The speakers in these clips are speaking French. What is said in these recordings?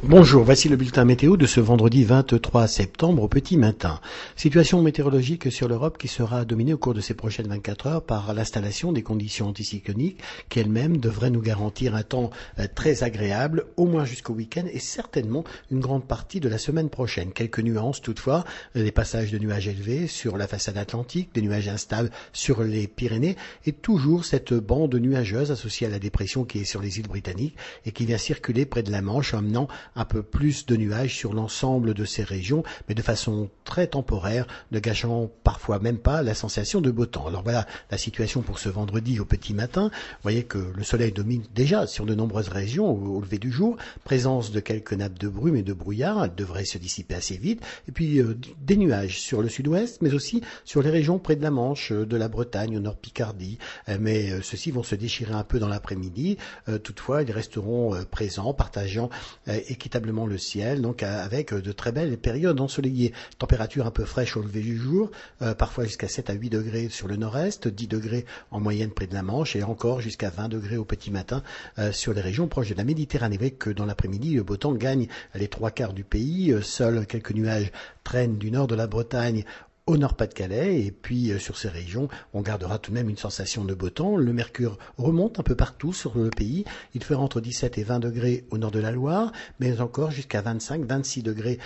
Bonjour, voici le bulletin météo de ce vendredi 23 septembre au petit matin. Situation météorologique sur l'Europe qui sera dominée au cours de ces prochaines 24 heures par l'installation des conditions anticycloniques qui elles-mêmes devraient nous garantir un temps très agréable, au moins jusqu'au week-end et certainement une grande partie de la semaine prochaine. Quelques nuances toutefois, des passages de nuages élevés sur la façade atlantique, des nuages instables sur les Pyrénées et toujours cette bande nuageuse associée à la dépression qui est sur les îles britanniques et qui vient circuler près de la Manche, emmenant un peu plus de nuages sur l'ensemble de ces régions, mais de façon très temporaire, ne gâchant parfois même pas la sensation de beau temps. Alors voilà la situation pour ce vendredi au petit matin. Vous voyez que le soleil domine déjà sur de nombreuses régions au lever du jour, présence de quelques nappes de brume et de brouillard, elles devraient se dissiper assez vite, et puis des nuages sur le sud-ouest, mais aussi sur les régions près de la Manche, de la Bretagne, au nord Picardie, mais ceux-ci vont se déchirer un peu dans l'après-midi, toutefois ils resteront présents, partageant équitablement le ciel, donc avec de très belles périodes ensoleillées. Température un peu fraîche au lever du jour, parfois jusqu'à 7 à 8 degrés sur le nord-est, 10 degrés en moyenne près de la Manche et encore jusqu'à 20 degrés au petit matin sur les régions proches de la Méditerranée. Avec que dans l'après-midi, le beau temps gagne les trois quarts du pays, seuls quelques nuages traînent du nord de la Bretagne au Nord-Pas-de-Calais, et puis sur ces régions, on gardera tout de même une sensation de beau temps. Le mercure remonte un peu partout sur le pays. Il fera entre 17 et 20 degrés au nord de la Loire, mais encore jusqu'à 25-26 degrés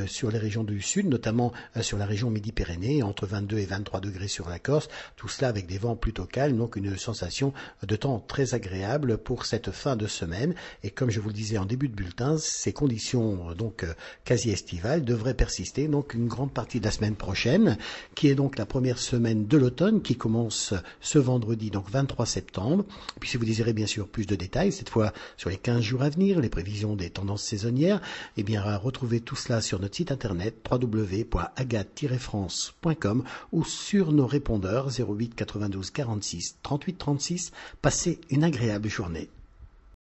sur les régions du sud, notamment sur la région Midi-Pyrénées, entre 22 et 23 degrés sur la Corse. Tout cela avec des vents plutôt calmes, donc une sensation de temps très agréable pour cette fin de semaine. Et comme je vous le disais en début de bulletin, ces conditions donc quasi estivales devraient persister donc une grande partie de la semaine prochaine, qui est donc la première semaine de l'automne qui commence ce vendredi, donc 23 septembre. Et puis si vous désirez bien sûr plus de détails, cette fois sur les 15 jours à venir, les prévisions des tendances saisonnières, eh bien retrouvez tout cela sur notre site internet www.agat-france.com ou sur nos répondeurs 08 92 46 38 36. Passez une agréable journée.